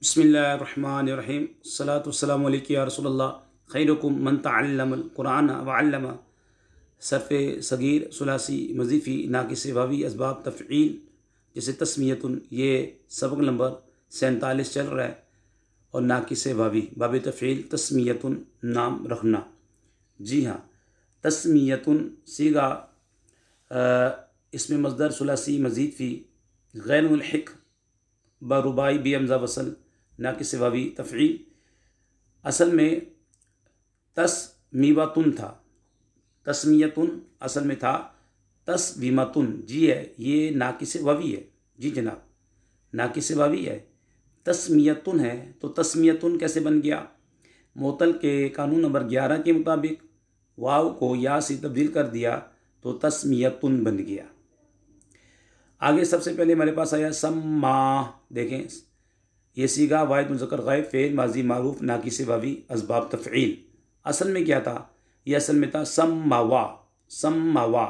बिस्मिल्लाहिर्रहमानिर्रहीम अस्सलातु वस्सलामु अलैका या रसूलल्लाह खैरुकुम मन तअल्लमल कुरान व अल्लमा। सरफ़ सगीर सुलासी मज़ीफ़ी नाक़िस वावी असबाब तफ़ईल जैसे तस्मियतुन, ये सबक नंबर 47 चल रहा है। और नाक़िस वावी बाब तफ़ईल तस्मियतुन नाम रखना। जी हाँ, तस्मियतुन सीगा इसमें मज़दर सुलासी मज़ीद फ़ी गैरुल हिक बरुबाई बी हमज़ा वसल नाक़िस वावी तफ़ईल। असल में तस्मीवतुन था, तस्मियतुन असल में था तस्वीमतुन। जी है, ये नाक़िस वावी है। जी जनाब, नाक़िस वावी है। तस्मियतुन है तो तस्मियतुन कैसे बन गया? मोतल के कानून नंबर 11 के मुताबिक वाव को या से तब्दील कर दिया तो तस्मियतुन बन गया। आगे सबसे पहले हमारे पास आया सम्मा। देखें, ये सीगा वाहिद मुज़क्कर गायब फ़ेल माजी मारूफ नाक़िस वावी असबाब तफ़ईल। असल में क्या था? यह असल में था सम्मावा। सम्मावा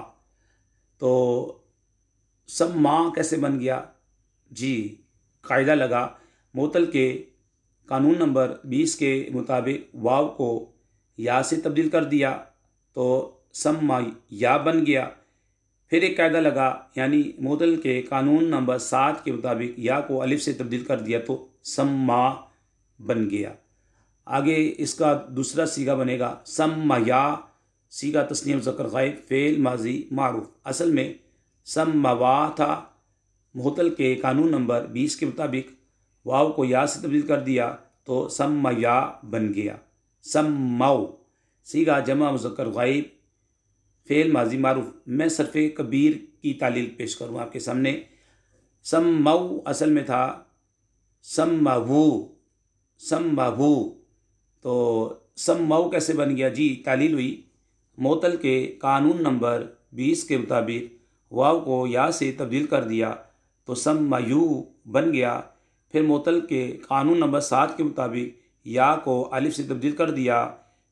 तो सम्मा कैसे बन गया? जी, कायदा लगा, मोतल के कानून नंबर 20 के मुताबिक वाव को या से तब्दील कर दिया तो सम्मा या बन गया। फिर एक कायदा लगा, यानी मोतल के कानून नंबर 7 के मुताबिक या को अलिफ से तब्दील कर दिया तो सम्मा बन गया। आगे इसका दूसरा सीगा बनेगा सम्माया। सीगा तस्नीय मुज़क्कर गायब फ़ेल माजी मारूफ। असल में सम्मावा था, मोतल के कानून नंबर 20 के मुताबिक वाव को या से तब्दील कर दिया तो सम्माया बन गया। सम्माओ सीगा जमा मुज़क्कर गायब फ़ेल माजी मारूफ। मैं सरफ़े कबीर की तालील पेश करूँ आपके सामने। सम्माऊ असल में था सम्मावू। सम्मावू तो सम्माऊ कैसे बन गया? जी, तालील हुई, मोतल के कानून नंबर 20 के मुताबिक वाव को या से तब्दील कर दिया तो सम्मायू बन गया। फिर मोतल के कानून नंबर 7 के मुताबिक या को अलिफ से तब्दील कर दिया।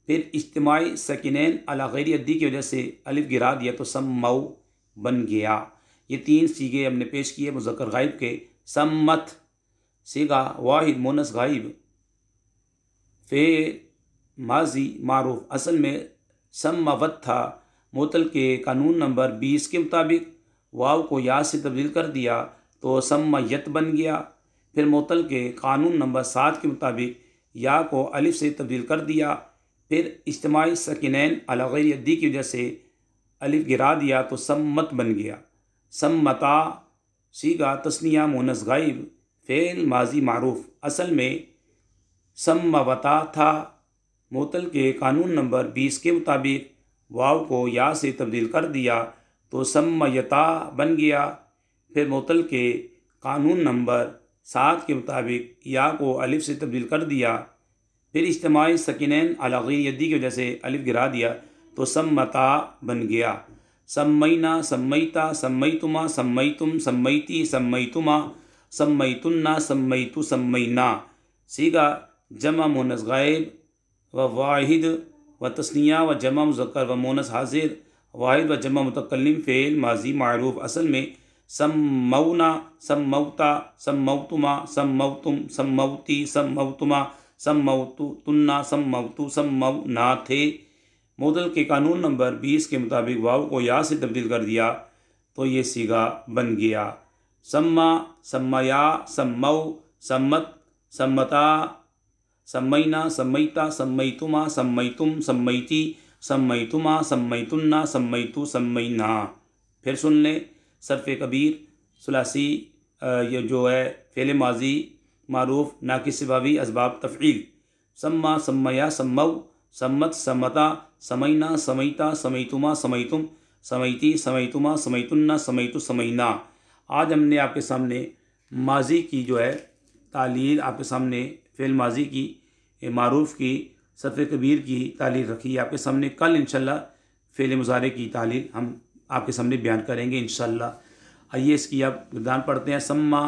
फिर इज्तिमाई सकीनैन अला गैरि अद्दी की वजह से अलिफ गिरा दिया तो सम्माऊ बन गया। ये 3 सीगे हमने पेश किए मुज़क्कर गायब के। सम्मत सीगा वाहिद मोनस गायब फ़ेल माजी मारूफ। असल में सम्मवत था, मोतल के कानून नंबर 20 के मुताबिक वाव को या से तब्दील कर दिया तो सम्मयत बन गया। फिर मोतल के कानून नंबर 7 के मुताबिक या को अलिफ से तब्दील कर दिया। फिर इज्तिमाई सकीनैन अला गैरि अद्दी की वजह से अलिफ गिरा दिया तो सम्मत बन गया। सम्मता सीगा तस्निया मोनस गायब फ़ेल माजी मारूफ। असल में सम्मवता था, मोतल के कानून नंबर 20 के मुताबिक वाव को या से तब्दील कर दिया तो सम्मयता बन गया। फिर मोतल के कानून नंबर 7 के मुताबिक या को अलिफ से तब्दील कर दिया। फिर इज्तिमाई सकीनैन अला गैरि अद्दी की वजह से अलिफ गिरा दिया तो सम्मता बन गया। सम्मैना सम्मैता सम्मैतुमा सम्मैतुम सम्मैती सम्मैतुमा सम्मैतुन्ना सम्मैतु सम्मैना। सीगा जमा मोनस गायब व वाहिद व तस्निया व जमा मुज़क्कर व मोनस हाजिर वाहिद व जमा मुतकल्लिम फ़ेल माजी मारूफ। असल में सम्मौना सम्मौता सम्मौतुमा सम्मौतुम सम्मौती सम्मौतुमा सम्मौतु तुन्ना सम्मौतु सम्मौना थे। मोतल के कानून नंबर 20 के मुताबिक वाव को या से तब्दील कर दिया तो ये सीगा बन गया। सम्मा सम्मया सम्मऊ सम्मत सम्मता सम्मैना सम्मैता सम्मैतुमा सम्मैतुम सम्मैती सम्मैतुमा सम्मैतुन्ना सम्मैतु सम्मैना। फिर सुन लें सरफ़े कबीर सुलासी, ये जो है फ़ेल माजी मारूफ नाक़िस वावी असबाब तफ़ईल। सम्मा सम्मया सम्मऊ सम्मत सम्मता समैना समैता समैतुमा समैतुम समैती समैतुमा समैतुन्ना समैतु समैना। आज हमने आपके सामने माजी की जो है तालील, आपके सामने फ़ेल माजी की मारूफ की सरफ़े कबीर की तालील रखी है आपके सामने। कल इंशाल्लाह फ़ेल मुज़ारे की तालील हम आपके सामने बयान करेंगे इंशाल्लाह। आइए इसकी आप विधान पढ़ते हैं। सम्मा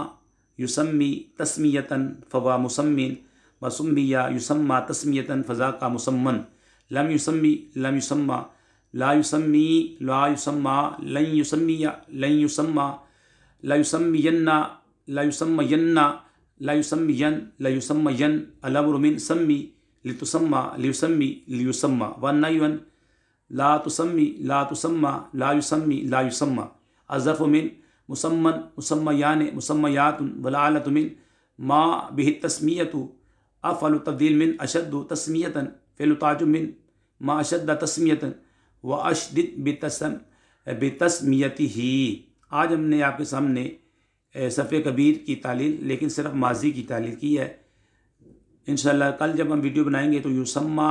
युसम्मी तस्मियतन फ़वा मुसम्मिन व सुम्मिया युसम्मा तस्मियतन फ़ज़ा का मुसम्मन। लम युसम्मी लम युसम्मा ला युसम्मी ला युसम्मा लन युसम्मिया लन युसम्मा ला युसम्मियन्ना ला युसम्मयन्ना लायुसम्मयन अलअम्रु मिन सम्मी लितुसम्मा लियुसम्मी लियुसम्मा वन्नय्युन ला तुसम्मी ला तुसम्मा ला युसम्मी ला युसम्मा अज़फ़ु मिन मुसम्मन मुसम्मयान मुसम्मयातुन वलालतु मिन मा बिहि तस्मियतु अफ़लु तब्दील मिन अशद्दु तस्मियतन फ़िल ताजुब मिन मा अशद्द तस्मियतन व अशदिद बितस्मियतिही। आज हमने आपके सामने सफ़े कबीर की तालील लेकिन सिर्फ माजी की तालील की है। इंशाल्लाह कल जब हम वीडियो बनाएंगे तो युसम्मा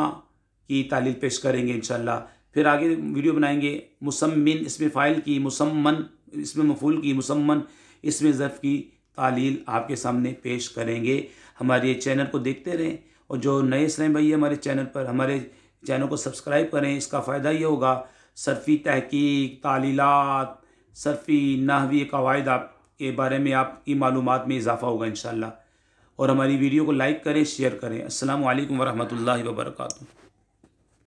की तालील पेश करेंगे इंशाल्लाह। फिर आगे वीडियो बनाएंगे मुसम्मिन इसमें फ़ाइल की, मुसम्मन इसमें मफ़ूल की, मुसम्मन इसमें ज़र्फ़ की तालील आपके सामने पेश करेंगे। हमारे चैनल को देखते रहें और जो नए इस्लामी भाई हमारे चैनल पर, हमारे चैनल को सब्सक्राइब करें। इसका फ़ायदा ये होगा सर्फ़ी तहक़ीक़, तालीलात, सर्फ़ी नहवी क़वाइद के बारे में आपकी मालूमात में इजाफ़ा होगा इंशाअल्लाह। और हमारी वीडियो को लाइक करें, शेयर करें। अस्सलामु अलैकुम वरहमतुल्लाहि वबरकातुहू।